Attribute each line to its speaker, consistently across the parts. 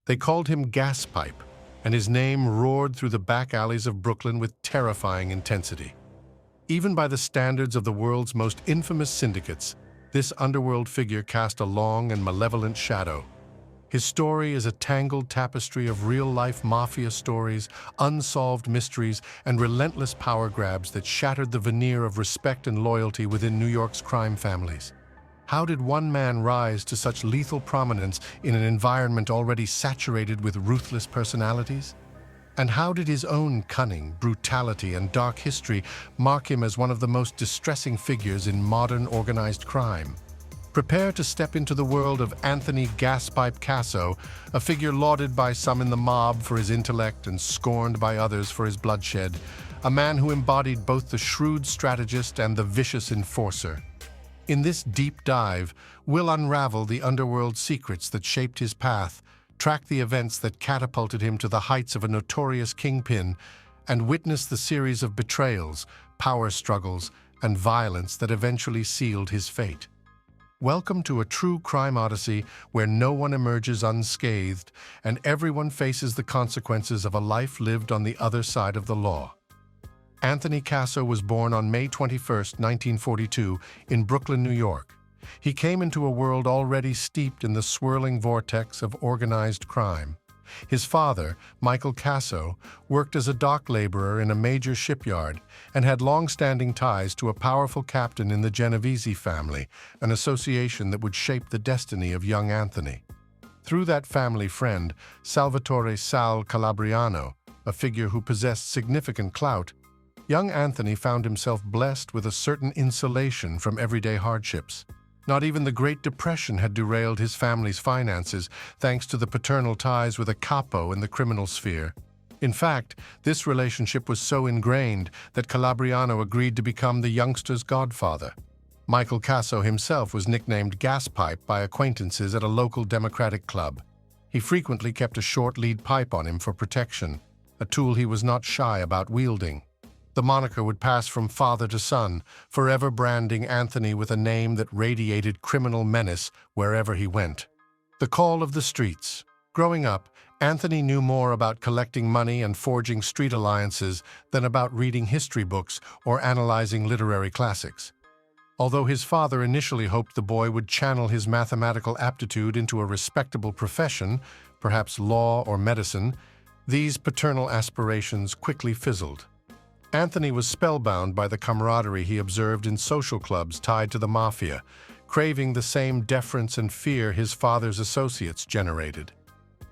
Speaker 1: They called him Gaspipe, and his name roared through the back alleys of Brooklyn with terrifying intensity. Even by the standards of the world's most infamous syndicates, this underworld figure cast a long and malevolent shadow. His story is a tangled tapestry of real-life mafia stories, unsolved mysteries, and relentless power grabs that shattered the veneer of respect and loyalty within New York's crime families. How did one man rise to such lethal prominence in an environment already saturated with ruthless personalities? And how did his own cunning, brutality, and dark history mark him as one of the most distressing figures in modern organized crime? Prepare to step into the world of Anthony Gaspipe Casso, a figure lauded by some in the mob for his intellect and scorned by others for his bloodshed, a man who embodied both the shrewd strategist and the vicious enforcer. In this deep dive, we'll unravel the underworld secrets that shaped his path, track the events that catapulted him to the heights of a notorious kingpin, and witness the series of betrayals, power struggles, and violence that eventually sealed his fate. Welcome to a true crime odyssey where no one emerges unscathed and everyone faces the consequences of a life lived on the other side of the law. Anthony Casso was born on May 21, 1942, in Brooklyn, New York. He came into a world already steeped in the swirling vortex of organized crime. His father, Michael Casso, worked as a dock laborer in a major shipyard and had long-standing ties to a powerful captain in the Genovese family, an association that would shape the destiny of young Anthony. Through that family friend, Salvatore Sal Calabriano, a figure who possessed significant clout, young Anthony found himself blessed with a certain insulation from everyday hardships. Not even the Great Depression had derailed his family's finances, thanks to the paternal ties with a capo in the criminal sphere. In fact, this relationship was so ingrained that Calabriano agreed to become the youngster's godfather. Michael Casso himself was nicknamed Gaspipe by acquaintances at a local Democratic club. He frequently kept a short lead pipe on him for protection, a tool he was not shy about wielding. The moniker would pass from father to son, forever branding Anthony with a name that radiated criminal menace wherever he went. The call of the streets. Growing up, Anthony knew more about collecting money and forging street alliances than about reading history books or analyzing literary classics. Although his father initially hoped the boy would channel his mathematical aptitude into a respectable profession, perhaps law or medicine, these paternal aspirations quickly fizzled. Anthony was spellbound by the camaraderie he observed in social clubs tied to the Mafia, craving the same deference and fear his father's associates generated.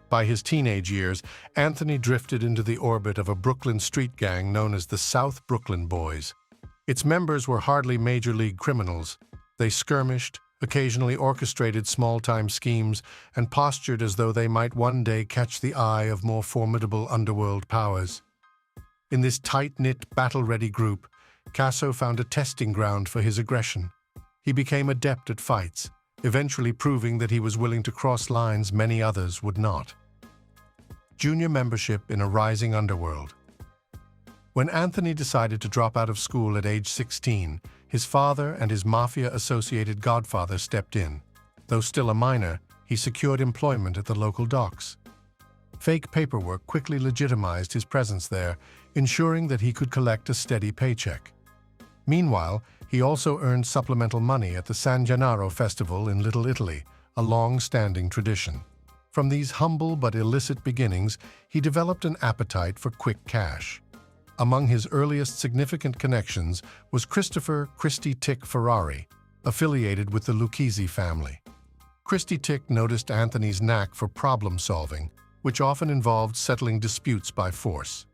Speaker 1: By his teenage years, Anthony drifted into the orbit of a Brooklyn street gang known as the South Brooklyn Boys. Its members were hardly major league criminals. They skirmished, occasionally orchestrated small-time schemes, and postured as though they might one day catch the eye of more formidable underworld powers. In this tight-knit, battle-ready group, Casso found a testing ground for his aggression. He became adept at fights, eventually proving that he was willing to cross lines many others would not. Junior membership in a rising underworld. When Anthony decided to drop out of school at age 16, his father and his Mafia-associated godfather stepped in. Though still a minor, he secured employment at the local docks. Fake paperwork quickly legitimized his presence there, ensuring that he could collect a steady paycheck. Meanwhile, he also earned supplemental money at the San Gennaro Festival in Little Italy, a long-standing tradition. From these humble but illicit beginnings, he developed an appetite for quick cash. Among his earliest significant connections was Christopher "Christy Tick" Ferrari, affiliated with the Lucchese family. Christy Tick noticed Anthony's knack for problem-solving, which often involved settling disputes by force.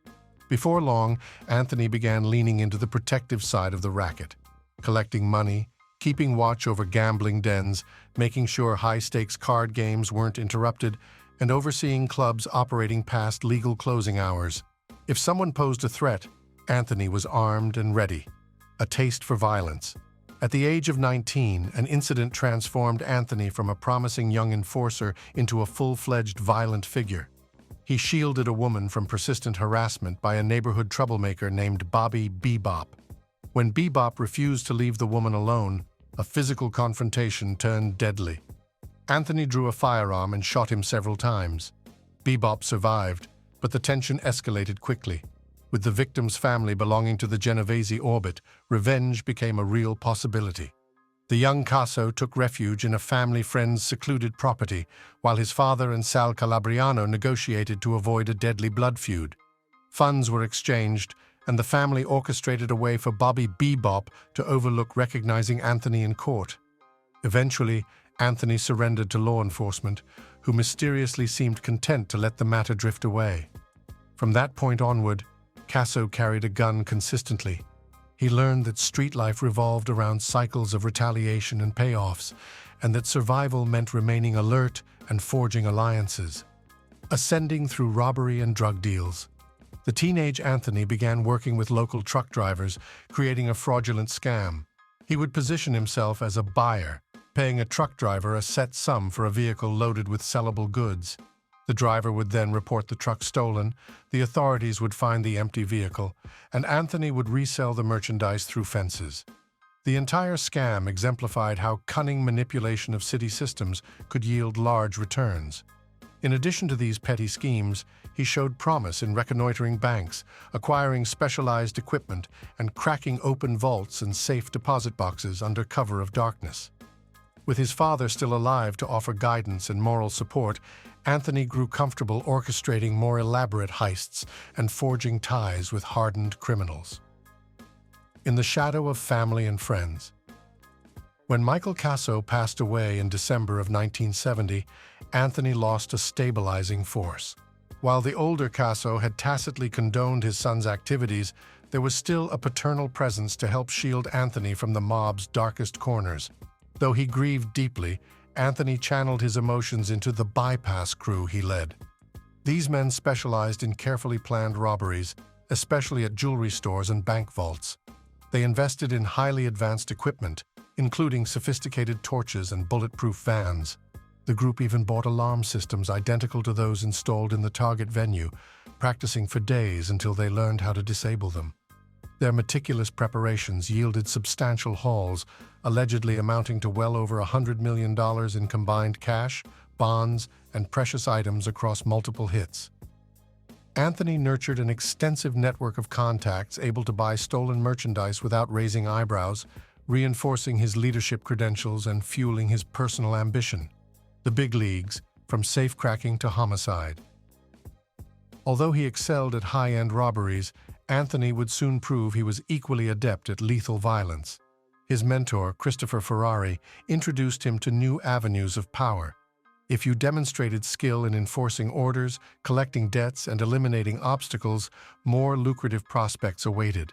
Speaker 1: Before long, Anthony began leaning into the protective side of the racket, collecting money, keeping watch over gambling dens, making sure high-stakes card games weren't interrupted, and overseeing clubs operating past legal closing hours. If someone posed a threat, Anthony was armed and ready. A taste for violence. At the age of 19, an incident transformed Anthony from a promising young enforcer into a full-fledged violent figure. He shielded a woman from persistent harassment by a neighborhood troublemaker named Bobby Bebop. When Bebop refused to leave the woman alone, a physical confrontation turned deadly. Anthony drew a firearm and shot him several times. Bebop survived, but the tension escalated quickly. With the victim's family belonging to the Genovese orbit, revenge became a real possibility. The young Casso took refuge in a family friend's secluded property, while his father and Sal Calabriano negotiated to avoid a deadly blood feud. Funds were exchanged, and the family orchestrated a way for Bobby Bebop to overlook recognizing Anthony in court. Eventually, Anthony surrendered to law enforcement, who mysteriously seemed content to let the matter drift away. From that point onward, Casso carried a gun consistently. He learned that street life revolved around cycles of retaliation and payoffs, and that survival meant remaining alert and forging alliances. Ascending through robbery and drug deals, the teenage Anthony began working with local truck drivers, creating a fraudulent scam. He would position himself as a buyer, paying a truck driver a set sum for a vehicle loaded with sellable goods. The driver would then report the truck stolen, the authorities would find the empty vehicle, and Anthony would resell the merchandise through fences. The entire scam exemplified how cunning manipulation of city systems could yield large returns. In addition to these petty schemes, he showed promise in reconnoitering banks, acquiring specialized equipment, and cracking open vaults and safe deposit boxes under cover of darkness. With his father still alive to offer guidance and moral support, Anthony grew comfortable orchestrating more elaborate heists and forging ties with hardened criminals. In the shadow of family and friends. When Michael Casso passed away in December of 1970, Anthony lost a stabilizing force. While the older Casso had tacitly condoned his son's activities, there was still a paternal presence to help shield Anthony from the mob's darkest corners. Though he grieved deeply, Anthony channeled his emotions into the bypass crew he led. These men specialized in carefully planned robberies, especially at jewelry stores and bank vaults. They invested in highly advanced equipment, including sophisticated torches and bulletproof vans. The group even bought alarm systems identical to those installed in the target venue, practicing for days until they learned how to disable them. Their meticulous preparations yielded substantial hauls, allegedly amounting to well over $100 million in combined cash, bonds, and precious items across multiple hits. Anthony nurtured an extensive network of contacts able to buy stolen merchandise without raising eyebrows, reinforcing his leadership credentials and fueling his personal ambition. The big leagues, from safecracking to homicide. Although he excelled at high-end robberies, Anthony would soon prove he was equally adept at lethal violence. His mentor, Christopher Ferrari, introduced him to new avenues of power. If you demonstrated skill in enforcing orders, collecting debts, and eliminating obstacles, more lucrative prospects awaited.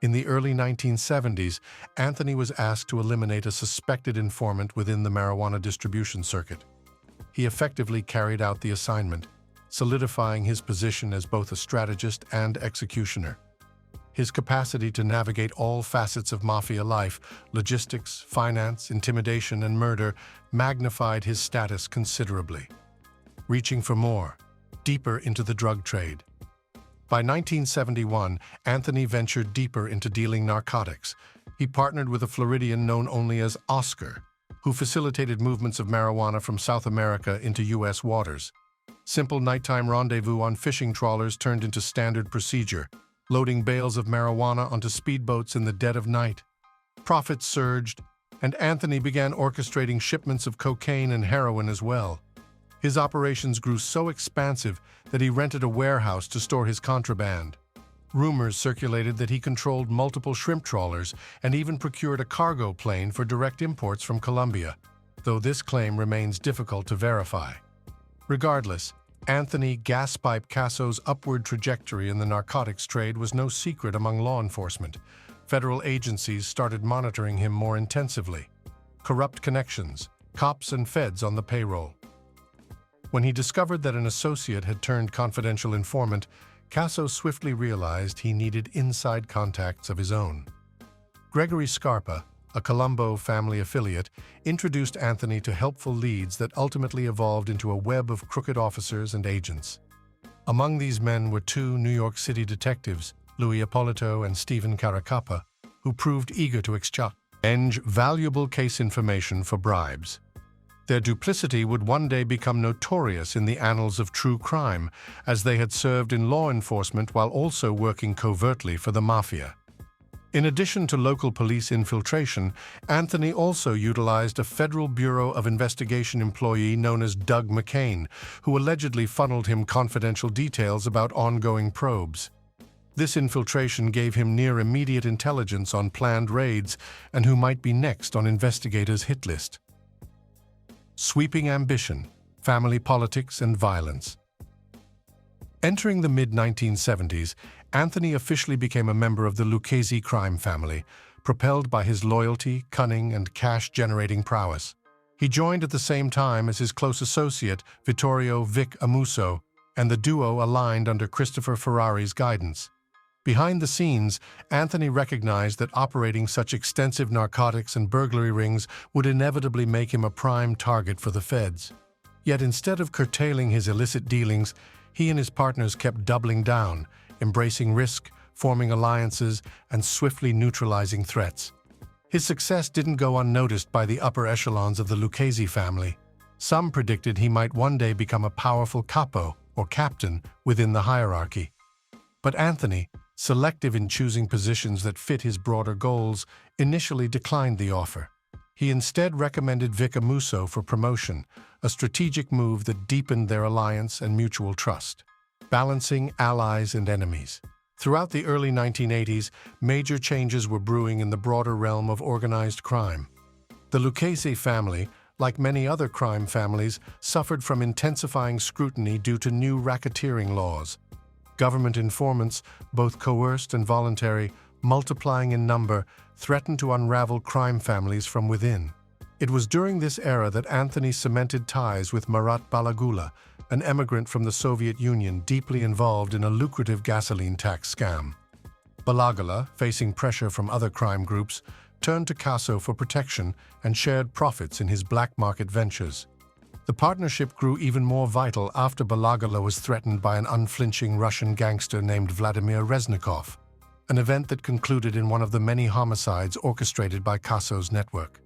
Speaker 1: In the early 1970s, Anthony was asked to eliminate a suspected informant within the marijuana distribution circuit. He effectively carried out the assignment, solidifying his position as both a strategist and executioner. His capacity to navigate all facets of Mafia life, logistics, finance, intimidation, and murder, magnified his status considerably. Reaching for more, deeper into the drug trade. By 1971, Anthony ventured deeper into dealing narcotics. He partnered with a Floridian known only as Oscar, who facilitated movements of marijuana from South America into U.S. waters. Simple nighttime rendezvous on fishing trawlers turned into standard procedure, loading bales of marijuana onto speedboats in the dead of night. Profits surged, and Anthony began orchestrating shipments of cocaine and heroin as well. His operations grew so expansive that he rented a warehouse to store his contraband. Rumors circulated that he controlled multiple shrimp trawlers and even procured a cargo plane for direct imports from Colombia, though this claim remains difficult to verify. Regardless, Anthony "Gaspipe" Casso's upward trajectory in the narcotics trade was no secret among law enforcement. Federal agencies started monitoring him more intensively. Corrupt connections, cops and feds on the payroll. When he discovered that an associate had turned confidential informant, Casso swiftly realized he needed inside contacts of his own. Gregory Scarpa, a Colombo family affiliate, introduced Anthony to helpful leads that ultimately evolved into a web of crooked officers and agents. Among these men were two New York City detectives, Louis Ippolito and Stephen Caracappa, who proved eager to exchange valuable case information for bribes. Their duplicity would one day become notorious in the annals of true crime, as they had served in law enforcement while also working covertly for the Mafia. In addition to local police infiltration, Anthony also utilized a Federal Bureau of Investigation employee known as Doug McCain, who allegedly funneled him confidential details about ongoing probes. This infiltration gave him near-immediate intelligence on planned raids and who might be next on investigators' hit list. Sweeping ambition, family politics, and violence. Entering the mid-1970s, Anthony officially became a member of the Lucchese crime family, propelled by his loyalty, cunning, and cash-generating prowess. He joined at the same time as his close associate, Vittorio Vic Amuso, and the duo aligned under Christopher Ferrari's guidance. Behind the scenes, Anthony recognized that operating such extensive narcotics and burglary rings would inevitably make him a prime target for the feds. Yet instead of curtailing his illicit dealings, he and his partners kept doubling down, embracing risk, forming alliances, and swiftly neutralizing threats. His success didn't go unnoticed by the upper echelons of the Lucchese family. Some predicted he might one day become a powerful capo, or captain, within the hierarchy. But Anthony, selective in choosing positions that fit his broader goals, initially declined the offer. He instead recommended Vic Amuso for promotion, a strategic move that deepened their alliance and mutual trust. Balancing allies and enemies. Throughout the early 1980s, major changes were brewing in the broader realm of organized crime. The Lucchese family, like many other crime families, suffered from intensifying scrutiny due to new racketeering laws. Government informants, both coerced and voluntary, multiplying in number, threatened to unravel crime families from within. It was during this era that Anthony cemented ties with Marat Balagula, an emigrant from the Soviet Union deeply involved in a lucrative gasoline tax scam. Balagula, facing pressure from other crime groups, turned to Casso for protection and shared profits in his black market ventures. The partnership grew even more vital after Balagula was threatened by an unflinching Russian gangster named Vladimir Reznikov, an event that concluded in one of the many homicides orchestrated by Casso's network.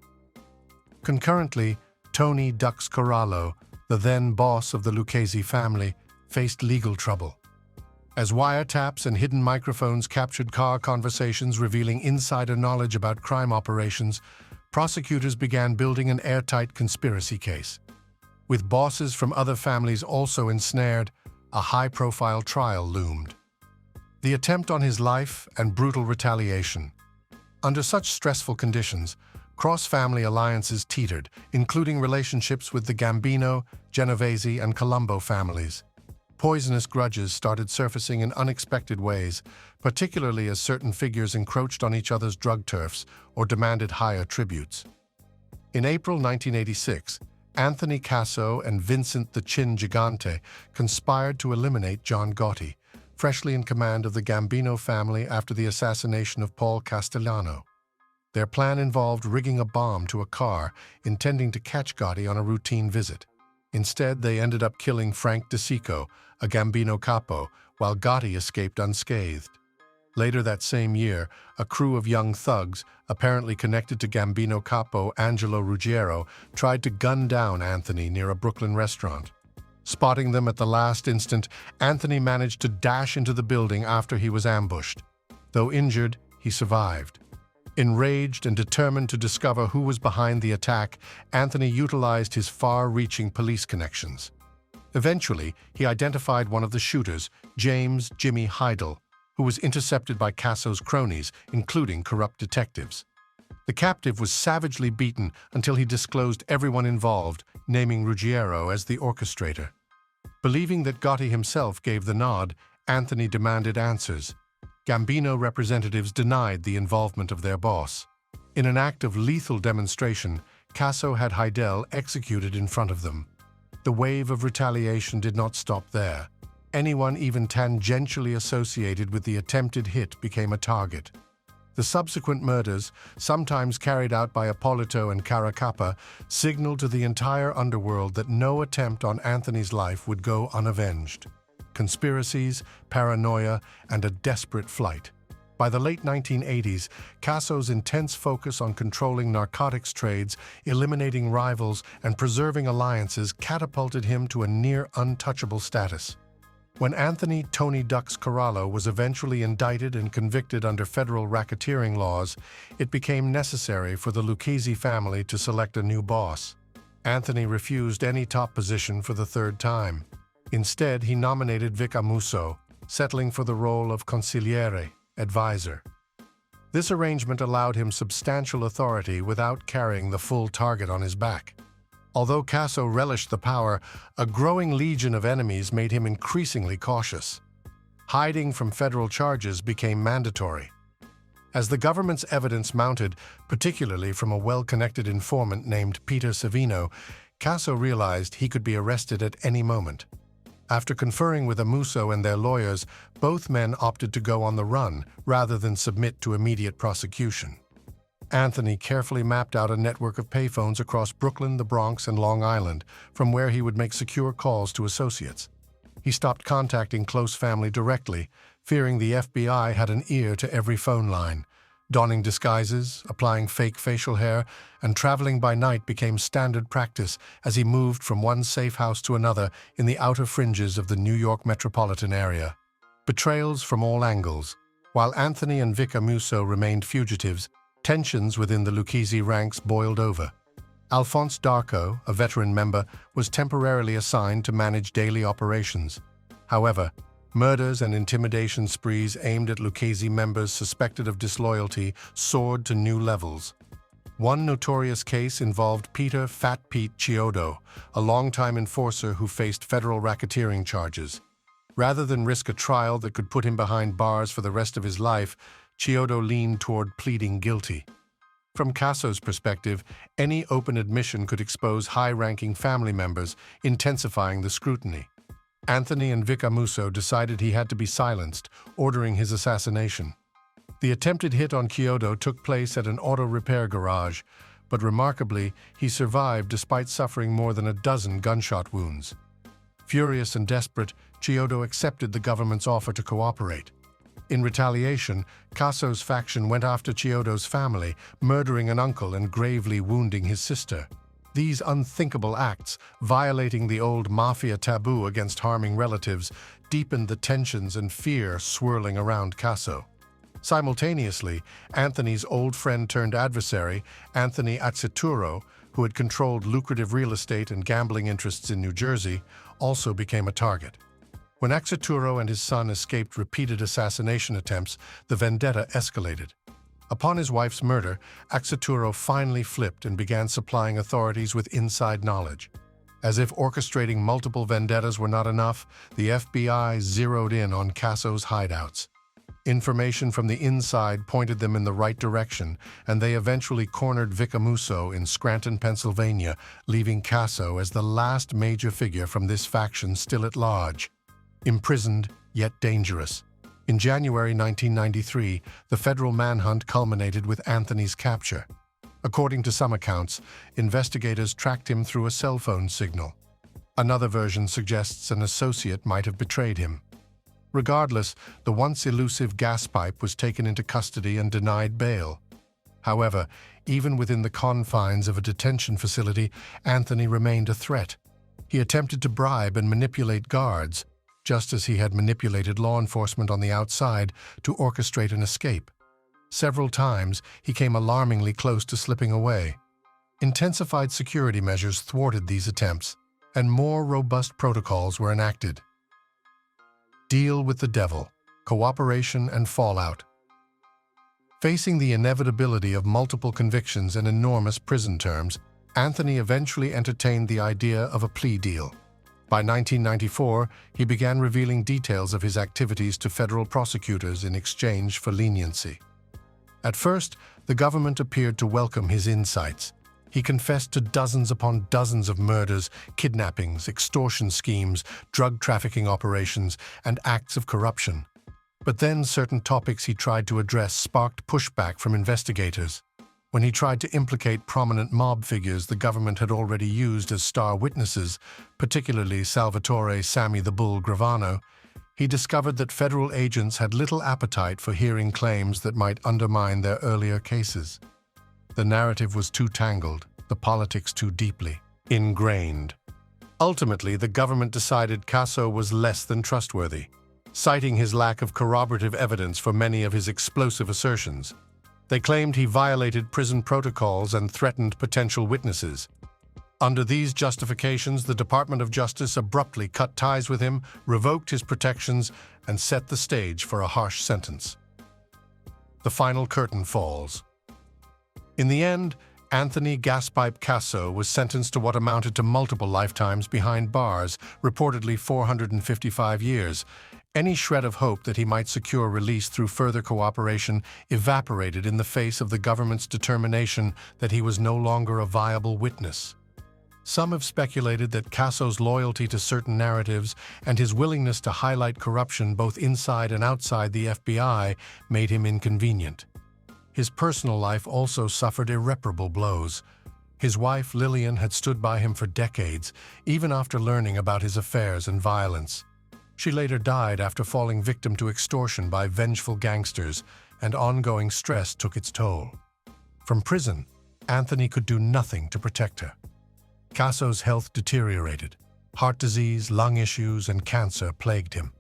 Speaker 1: Concurrently, Tony Dux Corallo, the then boss of the Lucchese family, faced legal trouble. As wiretaps and hidden microphones captured car conversations revealing insider knowledge about crime operations, prosecutors began building an airtight conspiracy case. With bosses from other families also ensnared, a high-profile trial loomed. The attempt on his life and brutal retaliation. Under such stressful conditions, cross-family alliances teetered, including relationships with the Gambino, Genovese, and Colombo families. Poisonous grudges started surfacing in unexpected ways, particularly as certain figures encroached on each other's drug turfs or demanded higher tributes. In April 1986, Anthony Casso and Vincent the Chin Gigante conspired to eliminate John Gotti, freshly in command of the Gambino family after the assassination of Paul Castellano. Their plan involved rigging a bomb to a car, intending to catch Gotti on a routine visit. Instead, they ended up killing Frank DeSico, a Gambino capo, while Gotti escaped unscathed. Later that same year, a crew of young thugs, apparently connected to Gambino capo Angelo Ruggiero, tried to gun down Anthony near a Brooklyn restaurant. Spotting them at the last instant, Anthony managed to dash into the building after he was ambushed. Though injured, he survived. Enraged and determined to discover who was behind the attack, Anthony utilized his far-reaching police connections. Eventually, he identified one of the shooters, James "Jimmy" Heidel, who was intercepted by Casso's cronies, including corrupt detectives. The captive was savagely beaten until he disclosed everyone involved, naming Ruggiero as the orchestrator. Believing that Gotti himself gave the nod, Anthony demanded answers. Gambino representatives denied the involvement of their boss. In an act of lethal demonstration, Casso had Heidel executed in front of them. The wave of retaliation did not stop there. Anyone even tangentially associated with the attempted hit became a target. The subsequent murders, sometimes carried out by Ippolito and Caracappa, signaled to the entire underworld that no attempt on Anthony's life would go unavenged. Conspiracies, paranoia, and a desperate flight. By the late 1980s, Casso's intense focus on controlling narcotics trades, eliminating rivals, and preserving alliances catapulted him to a near-untouchable status. When Anthony "Tony Ducks" Corallo was eventually indicted and convicted under federal racketeering laws, it became necessary for the Lucchese family to select a new boss. Anthony refused any top position for the third time. Instead, he nominated Vic Amuso, settling for the role of consigliere, advisor. This arrangement allowed him substantial authority without carrying the full target on his back. Although Casso relished the power, a growing legion of enemies made him increasingly cautious. Hiding from federal charges became mandatory. As the government's evidence mounted, particularly from a well-connected informant named Peter Savino, Casso realized he could be arrested at any moment. After conferring with Amuso and their lawyers, both men opted to go on the run rather than submit to immediate prosecution. Anthony carefully mapped out a network of payphones across Brooklyn, the Bronx, and Long Island, from where he would make secure calls to associates. He stopped contacting close family directly, fearing the FBI had an ear to every phone line. Donning disguises, applying fake facial hair, and traveling by night became standard practice as he moved from one safe house to another in the outer fringes of the New York metropolitan area. Betrayals from all angles. While Anthony and Vic Amuso remained fugitives, tensions within the Lucchese ranks boiled over. Alphonse Darko, a veteran member, was temporarily assigned to manage daily operations. However, murders and intimidation sprees aimed at Lucchese members suspected of disloyalty soared to new levels. One notorious case involved Peter "Fat Pete" Chiodo, a longtime enforcer who faced federal racketeering charges. Rather than risk a trial that could put him behind bars for the rest of his life, Chiodo leaned toward pleading guilty. From Casso's perspective, any open admission could expose high-ranking family members, intensifying the scrutiny. Anthony and Vic Amuso decided he had to be silenced, ordering his assassination. The attempted hit on Chiodo took place at an auto repair garage, but remarkably, he survived despite suffering more than a dozen gunshot wounds. Furious and desperate, Chiodo accepted the government's offer to cooperate. In retaliation, Casso's faction went after Chiodo's family, murdering an uncle and gravely wounding his sister. These unthinkable acts, violating the old Mafia taboo against harming relatives, deepened the tensions and fear swirling around Casso. Simultaneously, Anthony's old friend turned adversary, Anthony Azzaturo, who had controlled lucrative real estate and gambling interests in New Jersey, also became a target. When Azzaturo and his son escaped repeated assassination attempts, the vendetta escalated. Upon his wife's murder, Azzaturo finally flipped and began supplying authorities with inside knowledge. As if orchestrating multiple vendettas were not enough, the FBI zeroed in on Casso's hideouts. Information from the inside pointed them in the right direction, and they eventually cornered Vic Amuso in Scranton, Pennsylvania, leaving Casso as the last major figure from this faction still at large. Imprisoned, yet dangerous. In January 1993, the federal manhunt culminated with Anthony's capture. According to some accounts, investigators tracked him through a cell phone signal. Another version suggests an associate might have betrayed him. Regardless, the once elusive Gaspipe was taken into custody and denied bail. However, even within the confines of a detention facility, Anthony remained a threat. He attempted to bribe and manipulate guards, just as he had manipulated law enforcement on the outside to orchestrate an escape. Several times, he came alarmingly close to slipping away. Intensified security measures thwarted these attempts, and more robust protocols were enacted. Deal with the devil, cooperation and fallout. Facing the inevitability of multiple convictions and enormous prison terms, Anthony eventually entertained the idea of a plea deal. By 1994, he began revealing details of his activities to federal prosecutors in exchange for leniency. At first, the government appeared to welcome his insights. He confessed to dozens upon dozens of murders, kidnappings, extortion schemes, drug trafficking operations, and acts of corruption. But then certain topics he tried to address sparked pushback from investigators. When he tried to implicate prominent mob figures the government had already used as star witnesses, particularly Salvatore "Sammy the Bull" Gravano, he discovered that federal agents had little appetite for hearing claims that might undermine their earlier cases. The narrative was too tangled, the politics too deeply ingrained. Ultimately, the government decided Casso was less than trustworthy, citing his lack of corroborative evidence for many of his explosive assertions. They claimed he violated prison protocols and threatened potential witnesses. Under these justifications, the Department of Justice abruptly cut ties with him, revoked his protections, and set the stage for a harsh sentence. The final curtain falls. In the end, Anthony "Gaspipe" Casso was sentenced to what amounted to multiple lifetimes behind bars, reportedly 455 years. Any shred of hope that he might secure release through further cooperation evaporated in the face of the government's determination that he was no longer a viable witness. Some have speculated that Casso's loyalty to certain narratives and his willingness to highlight corruption both inside and outside the FBI made him inconvenient. His personal life also suffered irreparable blows. His wife, Lillian, had stood by him for decades, even after learning about his affairs and violence. She later died after falling victim to extortion by vengeful gangsters, and ongoing stress took its toll. From prison, Anthony could do nothing to protect her. Casso's health deteriorated. Heart disease, lung issues, and cancer plagued him.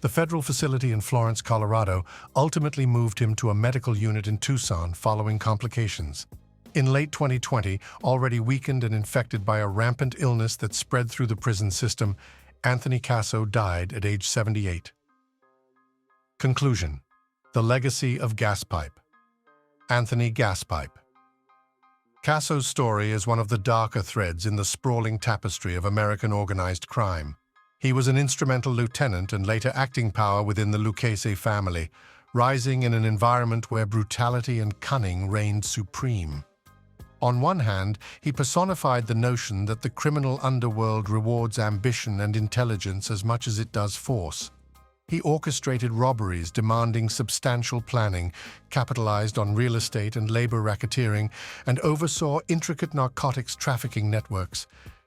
Speaker 1: The federal facility in Florence, Colorado, ultimately moved him to a medical unit in Tucson following complications. In late 2020, already weakened and infected by a rampant illness that spread through the prison system, Anthony Casso died at age 78. Conclusion: The legacy of Gaspipe. Anthony Gaspipe. Casso's story is one of the darker threads in the sprawling tapestry of American organized crime. He was an instrumental lieutenant and later acting power within the Lucchese family, rising in an environment where brutality and cunning reigned supreme. On one hand, he personified the notion that the criminal underworld rewards ambition and intelligence as much as it does force. He orchestrated robberies demanding substantial planning, capitalized on real estate and labor racketeering, and oversaw intricate narcotics trafficking networks.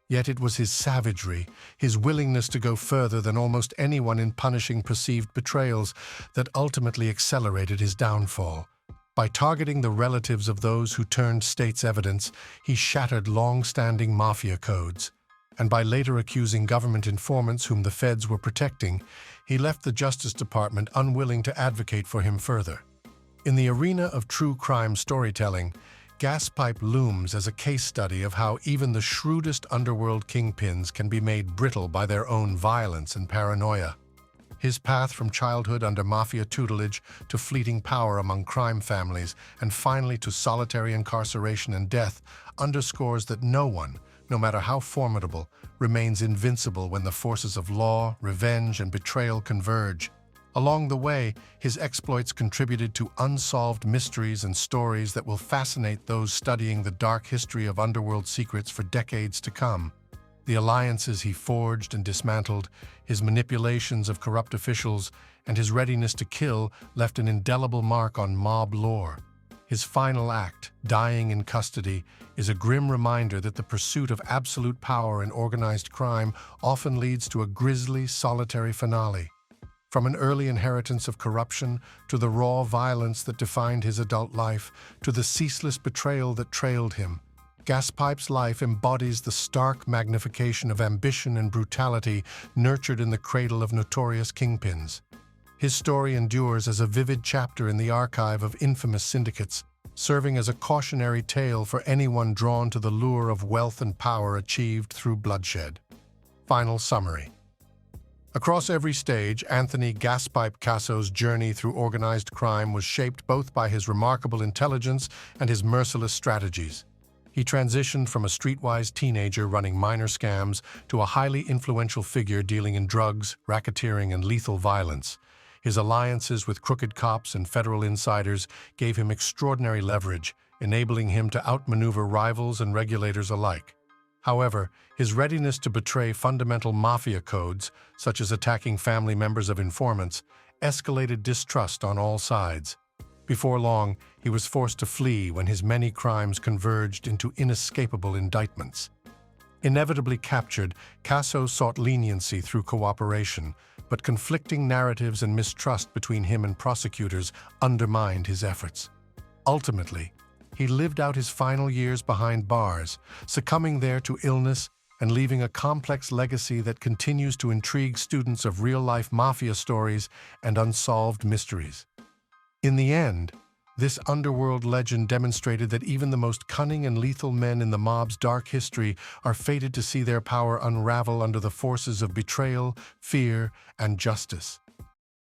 Speaker 1: Yet it was his savagery, his willingness to go further than almost anyone in punishing perceived betrayals, that ultimately accelerated his downfall. By targeting the relatives of those who turned state's evidence, he shattered long-standing Mafia codes. And by later accusing government informants whom the feds were protecting, he left the Justice Department unwilling to advocate for him further. In the arena of true crime storytelling, Gaspipe looms as a case study of how even the shrewdest underworld kingpins can be made brittle by their own violence and paranoia. His path from childhood under Mafia tutelage to fleeting power among crime families and finally to solitary incarceration and death underscores that no one, no matter how formidable, remains invincible when the forces of law, revenge, and betrayal converge. Along the way, his exploits contributed to unsolved mysteries and stories that will fascinate those studying the dark history of underworld secrets for decades to come. The alliances he forged and dismantled, his manipulations of corrupt officials, and his readiness to kill left an indelible mark on mob lore. His final act, dying in custody, is a grim reminder that the pursuit of absolute power in organized crime often leads to a grisly, solitary finale. From an early inheritance of corruption, to the raw violence that defined his adult life, to the ceaseless betrayal that trailed him, Gaspipe's life embodies the stark magnification of ambition and brutality nurtured in the cradle of notorious kingpins. His story endures as a vivid chapter in the archive of infamous syndicates, serving as a cautionary tale for anyone drawn to the lure of wealth and power achieved through bloodshed. Final summary. Across every stage, Anthony Gaspipe Casso's journey through organized crime was shaped both by his remarkable intelligence and his merciless strategies. He transitioned from a streetwise teenager running minor scams to a highly influential figure dealing in drugs, racketeering, and lethal violence. His alliances with crooked cops and federal insiders gave him extraordinary leverage, enabling him to outmaneuver rivals and regulators alike. However, his readiness to betray fundamental Mafia codes, such as attacking family members of informants, escalated distrust on all sides. Before long, he was forced to flee when his many crimes converged into inescapable indictments. Inevitably captured, Casso sought leniency through cooperation, but conflicting narratives and mistrust between him and prosecutors undermined his efforts. Ultimately, he lived out his final years behind bars, succumbing there to illness and leaving a complex legacy that continues to intrigue students of real-life mafia stories and unsolved mysteries. In the end, this underworld legend demonstrated that even the most cunning and lethal men in the mob's dark history are fated to see their power unravel under the forces of betrayal, fear, and justice.